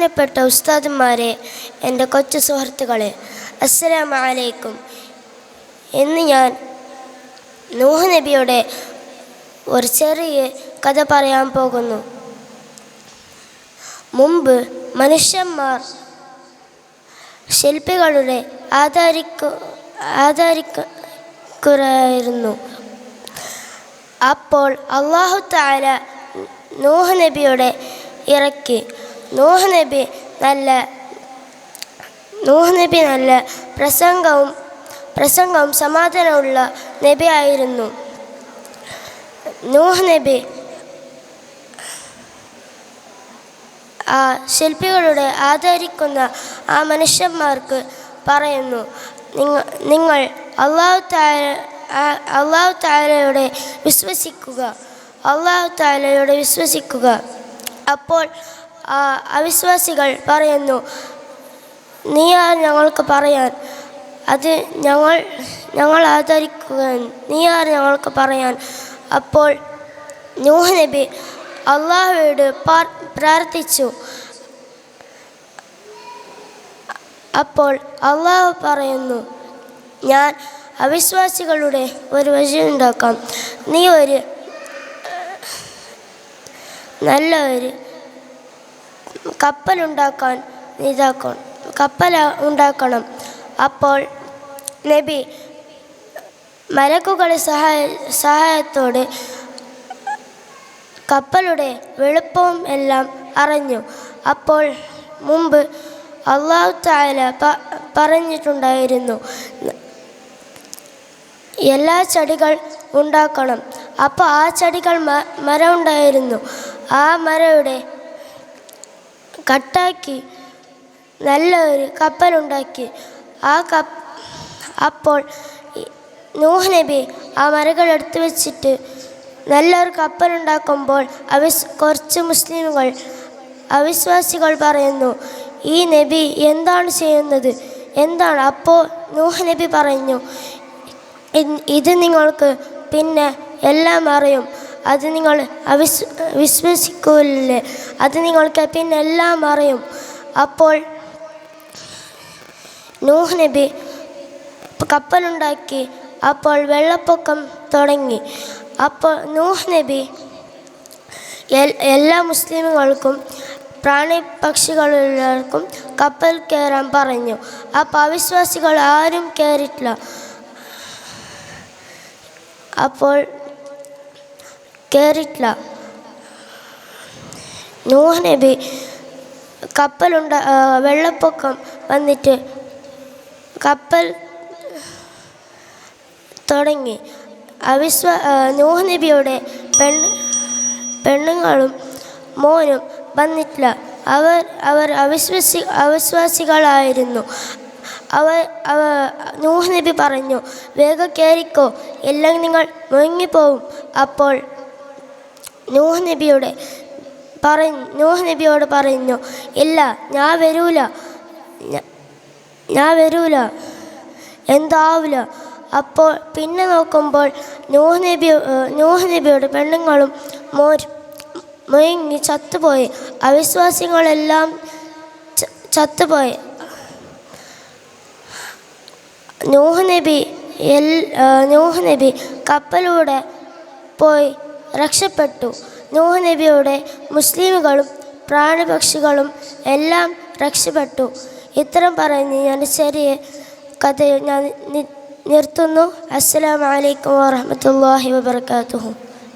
ബഹുമാനപ്പെട്ട ഉസ്താദുമാരെ, എൻ്റെ കൊച്ചു സുഹൃത്തുക്കളെ, അസ്സലാമു അലൈക്കും. ഇന്ന് ഞാൻ നൂഹ് നബിയുടെ ഒരു ചെറിയ കഥ പറയാൻ പോകുന്നു. മുമ്പ് മനുഷ്യന്മാർ ശില്പികളുടെ ആധാരിക്കുറായിരുന്നു. അപ്പോൾ അല്ലാഹു തആല നൂഹ് നബിയുടെ ഇറക്കി. നൂഹ് നബി നല്ല പ്രസംഗവും സമാധാനമുള്ള നബിയായിരുന്നു. നൂഹ് നബി ആ ശില്പികളുടെ ആദരിക്കുന്ന ആ മനുഷ്യന്മാർക്ക് പറയുന്നു, നിങ്ങൾ അല്ലാഹു തആലയോടെ വിശ്വസിക്കുക. അപ്പോൾ അവിശ്വാസികൾ പറയുന്നു, നീയാർ ഞങ്ങൾക്ക് പറയാൻ, അത് ഞങ്ങൾ ആദരിക്കുക, നീയാർ ഞങ്ങൾക്ക് പറയാൻ. അപ്പോൾ നൂഹ് നബി അല്ലാഹുവോട് പ്രാർത്ഥിച്ചു. അപ്പോൾ അല്ലാഹു പറയുന്നു, ഞാൻ അവിശ്വാസികളുടെ ഒരു വഴിയുണ്ടാക്കാം. നീ ഒരു നല്ലൊരു കപ്പൽ ഉണ്ടാക്കണം. അപ്പോൾ നബി മലക്കുകളുടെ സഹായത്തോടെ കപ്പലുടെ വലുപ്പവും എല്ലാം അറിഞ്ഞു. അപ്പോൾ മുമ്പ് അല്ലാഹു തആല പറഞ്ഞിട്ടുണ്ടായിരുന്നു, എല്ലാ ചെടികൾ ഉണ്ടാക്കണം. അപ്പോൾ ആ ചെടികൾ മരം ഉണ്ടായിരുന്നു. ആ മരയുടെ കട്ടാക്കി നല്ലൊരു കപ്പലുണ്ടാക്കി. അപ്പോൾ നൂഹ് നബി ആ മരങ്ങൾ എടുത്തു വെച്ചിട്ട് നല്ലൊരു കപ്പലുണ്ടാക്കുമ്പോൾ കുറച്ച് മുസ്ലിമുകൾ അവിശ്വാസികൾ പറയുന്നു, ഈ നബി എന്താണ് ചെയ്യുന്നത്, എന്താണ്? അപ്പോൾ നൂഹ് നബി പറഞ്ഞു, ഇത് നിങ്ങൾക്ക് പിന്നെ എല്ലാം അറിയും, അത് നിങ്ങൾ വിശ്വസിക്കൂലേ, അത് നിങ്ങൾക്ക് പിന്നെ എല്ലാം അറിയും. അപ്പോൾ നൂഹ് നബി കപ്പലുണ്ടാക്കി. അപ്പോൾ വെള്ളപ്പൊക്കം തുടങ്ങി. അപ്പോൾ നൂഹ് നബി എല്ലാ മുസ്ലിമുകൾക്കും പ്രാണിപക്ഷികളുള്ളവർക്കും കപ്പൽ കയറാൻ പറഞ്ഞു. അപ്പോൾ അവിശ്വാസികൾ ആരും കയറിയിട്ടില്ല. നൂഹ് നബി വെള്ളപ്പൊക്കം വന്നിട്ട് കപ്പൽ തുടങ്ങി. നൂഹ് നബിയുടെ പെണ്ണുങ്ങളും മോനും വന്നിട്ടില്ല. അവർ അവിശ്വാസികളായിരുന്നു. നൂഹ് നബി പറഞ്ഞു, വേഗം കയറിക്കോ, എല്ലാം നിങ്ങൾ മുങ്ങിപ്പോവും. അപ്പോൾ നൂഹ് നബിയോട് പറഞ്ഞു, ഇല്ല, ഞാൻ വരൂല, എന്താവില്ല. അപ്പോൾ പിന്നെ നോക്കുമ്പോൾ നൂഹ് നബിയുടെ പെണ്ണുങ്ങളും മുങ്ങി ചത്തുപോയി. അവിശ്വാസികളെല്ലാം ചത്തുപോയി. നൂഹ് നബി കപ്പലിലൂടെ പോയി രക്ഷപ്പെട്ടു. നൂഹ് നബിയുടെ മുസ്ലിമുകളും പ്രാണിപക്ഷികളും എല്ലാം രക്ഷപ്പെട്ടു. ഇത്തരം പറഞ്ഞ് ഞാൻ ചെറിയ കഥ ഞാൻ നിർത്തുന്നു. അസ്സലാമു അലൈക്കും വറഹ്മത്തുള്ളാഹി വബറകാതുഹു.